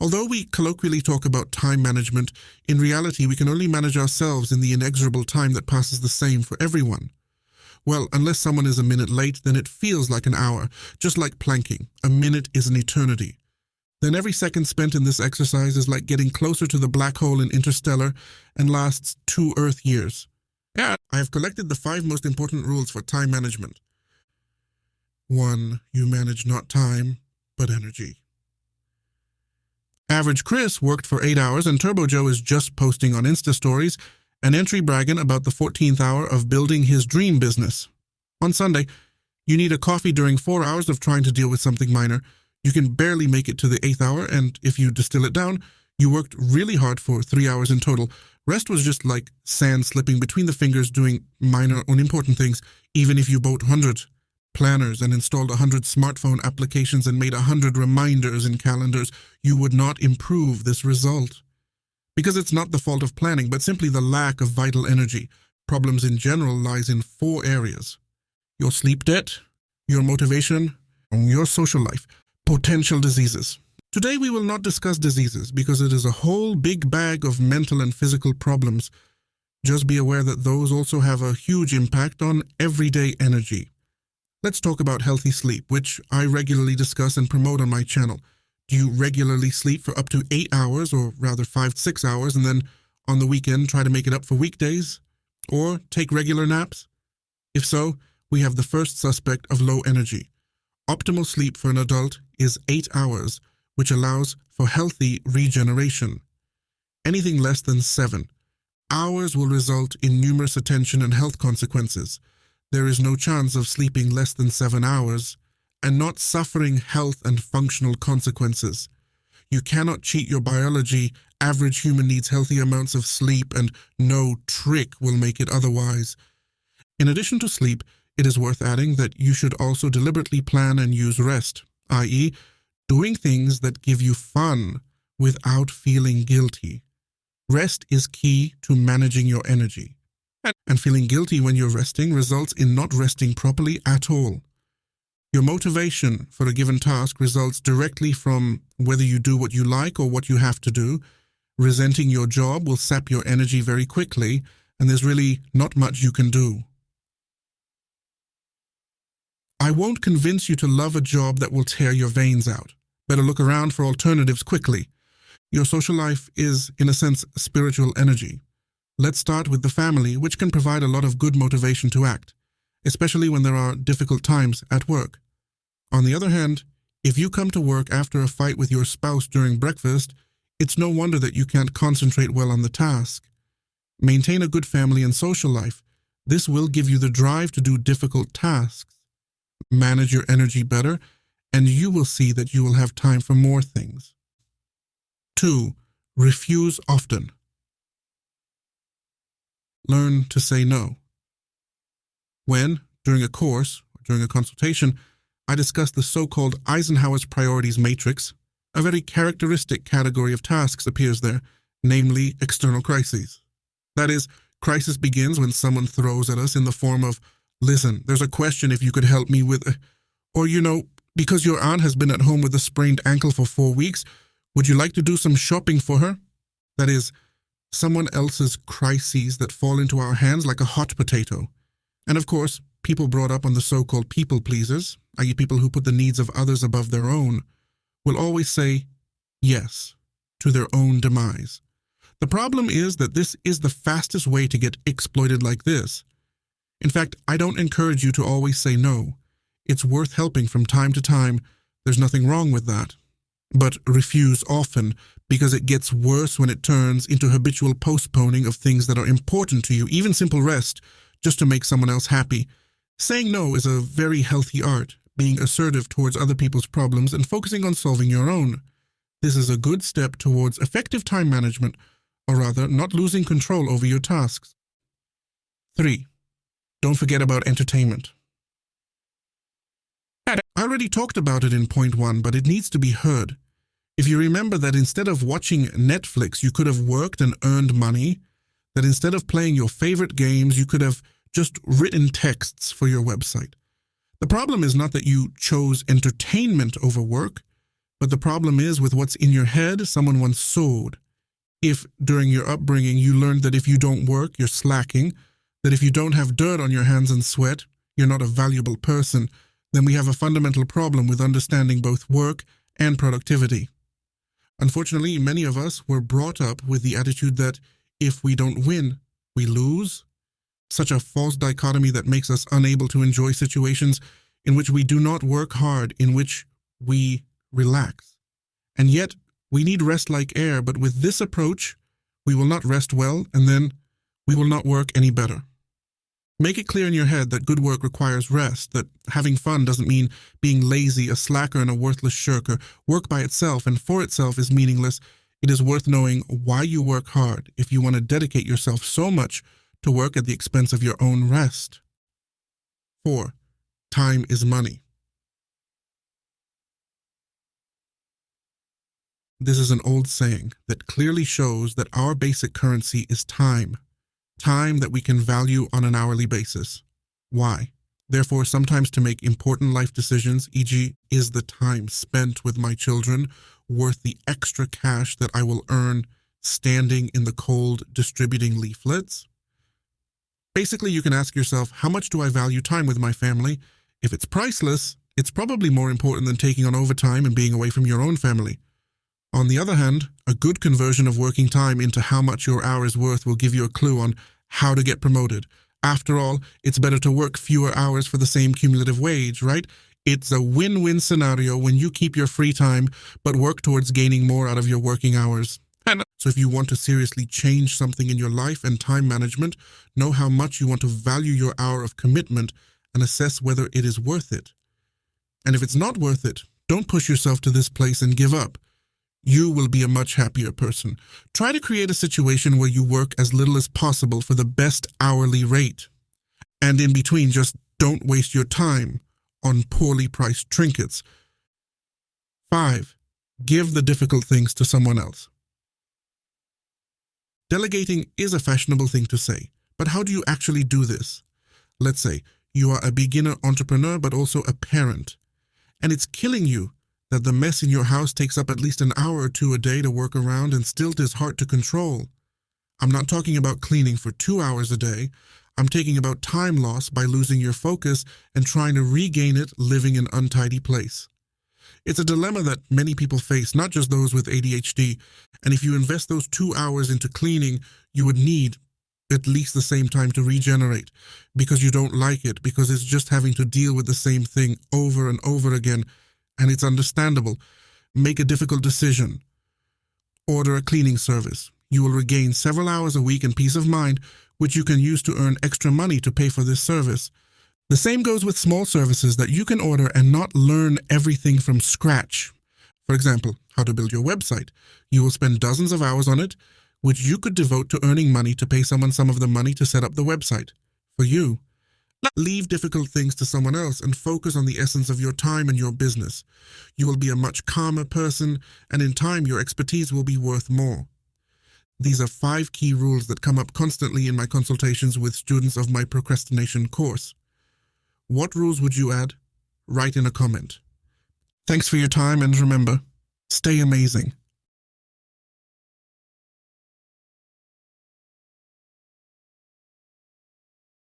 Although we colloquially talk about time management, in reality we can only manage ourselves in the inexorable time that passes the same for everyone. Well, unless someone is a minute late, then it feels like an hour, just like planking. A minute is an eternity. Then every second spent in this exercise is like getting closer to the black hole in Interstellar and lasts 2 Earth years. Yeah, I have collected the 5 most important rules for time management. 1. You manage not time, but energy. Average Chris worked for 8 hours and Turbo Joe is just posting on Insta Stories an entry bragging about the 14th hour of building his dream business. On Sunday, you need a coffee during 4 hours of trying to deal with something minor. You can barely make it to the 8th hour, and if you distill it down, you worked really hard for 3 hours in total. Rest was just like sand slipping between the fingers doing minor, unimportant things. Even if you bought 100 planners and installed 100 smartphone applications and made 100 reminders in calendars, you would not improve this result. Because it's not the fault of planning, but simply the lack of vital energy. Problems in general lies in 4 areas: your sleep debt, your motivation, and your social life. Potential diseases. Today we will not discuss diseases because it is a whole big bag of mental and physical problems. Just be aware that those also have a huge impact on everyday energy. Let's talk about healthy sleep, which I regularly discuss and promote on my channel. Do you regularly sleep for up to 8 hours, or rather 5 to 6 hours, and then on the weekend try to make it up for weekdays? Or take regular naps? If so, we have the first suspect of low energy. Optimal sleep for an adult is 8 hours, which allows for healthy regeneration. Anything less than 7 hours will result in numerous attention and health consequences. There is no chance of sleeping less than 7 hours and not suffering health and functional consequences. You cannot cheat your biology. Average human needs healthy amounts of sleep, and no trick will make it otherwise. In addition to sleep, it is worth adding that you should also deliberately plan and use rest, i.e., doing things that give you fun without feeling guilty. Rest is key to managing your energy. And feeling guilty when you're resting results in not resting properly at all. Your motivation for a given task results directly from whether you do what you like or what you have to do. Resenting your job will sap your energy very quickly, and there's really not much you can do. I won't convince you to love a job that will tear your veins out. Better look around for alternatives quickly. Your social life is, in a sense, spiritual energy. Let's start with the family, which can provide a lot of good motivation to act, especially when there are difficult times at work. On the other hand, if you come to work after a fight with your spouse during breakfast, it's no wonder that you can't concentrate well on the task. Maintain a good family and social life. This will give you the drive to do difficult tasks. Manage your energy better, and you will see that you will have time for more things. 2. Refuse often. Learn to say no. When, during a course or during a consultation, I discussed the so-called Eisenhower's priorities matrix, a very characteristic category of tasks appears there, namely external crises. That is, crisis begins when someone throws at us in the form of, "Listen, there's a question if you could help me with," or, "Because your aunt has been at home with a sprained ankle for 4 weeks, would you like to do some shopping for her?" That is, someone else's crises that fall into our hands like a hot potato. And of course, people brought up on the so-called people pleasers, i.e. people who put the needs of others above their own, will always say yes to their own demise. The problem is that this is the fastest way to get exploited like this. In fact, I don't encourage you to always say no. It's worth helping from time to time. There's nothing wrong with that. But refuse often, because it gets worse when it turns into habitual postponing of things that are important to you, even simple rest, just to make someone else happy. Saying no is a very healthy art, being assertive towards other people's problems and focusing on solving your own. This is a good step towards effective time management, or rather, not losing control over your tasks. 3. Don't forget about entertainment. I already talked about it in point 1, but it needs to be heard. If you remember that instead of watching Netflix, you could have worked and earned money, that instead of playing your favorite games, you could have just written texts for your website. The problem is not that you chose entertainment over work. But the problem is with what's in your head, someone once sowed. If during your upbringing you learned that if you don't work, you're slacking, that if you don't have dirt on your hands and sweat, you're not a valuable person, then we have a fundamental problem with understanding both work and productivity. Unfortunately, many of us were brought up with the attitude that if we don't win, we lose. Such a false dichotomy that makes us unable to enjoy situations in which we do not work hard, in which we relax. And yet, we need rest like air, but with this approach, we will not rest well, and then we will not work any better. Make it clear in your head that good work requires rest, that having fun doesn't mean being lazy, a slacker, and a worthless shirker. Work by itself and for itself is meaningless. It is worth knowing why you work hard if you want to dedicate yourself so much to work at the expense of your own rest. 4. Time is money. This is an old saying that clearly shows that our basic currency is time. Time that we can value on an hourly basis. Why? Therefore, sometimes to make important life decisions, e.g., is the time spent with my children worth the extra cash that I will earn standing in the cold distributing leaflets? Basically, you can ask yourself, how much do I value time with my family? If it's priceless, it's probably more important than taking on overtime and being away from your own family. On the other hand, a good conversion of working time into how much your hour is worth will give you a clue on how to get promoted. After all, it's better to work fewer hours for the same cumulative wage, right? It's a win-win scenario when you keep your free time but work towards gaining more out of your working hours. And so if you want to seriously change something in your life and time management, know how much you want to value your hour of commitment and assess whether it is worth it. And if it's not worth it, don't push yourself to this place and give up. You will be a much happier person. Try to create a situation where you work as little as possible for the best hourly rate. And in between, just don't waste your time on poorly priced trinkets. 5. Give the difficult things to someone else. Delegating is a fashionable thing to say, but how do you actually do this? Let's say you are a beginner entrepreneur but also a parent, and it's killing you that the mess in your house takes up at least an hour or two a day to work around and still is hard to control. I'm not talking about cleaning for 2 hours a day. I'm talking about time loss by losing your focus and trying to regain it living in an untidy place. It's a dilemma that many people face, not just those with ADHD, and if you invest those 2 hours into cleaning, you would need at least the same time to regenerate because you don't like it, because it's just having to deal with the same thing over and over again. And it's understandable. Make a difficult decision. Order a cleaning service. You will regain several hours a week and peace of mind, which you can use to earn extra money to pay for this service. The same goes with small services that you can order and not learn everything from scratch. For example, how to build your website. You will spend dozens of hours on it, which you could devote to earning money to pay someone some of the money to set up the website. For you, leave difficult things to someone else and focus on the essence of your time and your business. You will be a much calmer person, and in time your expertise will be worth more. These are 5 key rules that come up constantly in my consultations with students of my procrastination course. What rules would you add? Write in a comment. Thanks for your time, and remember, stay amazing.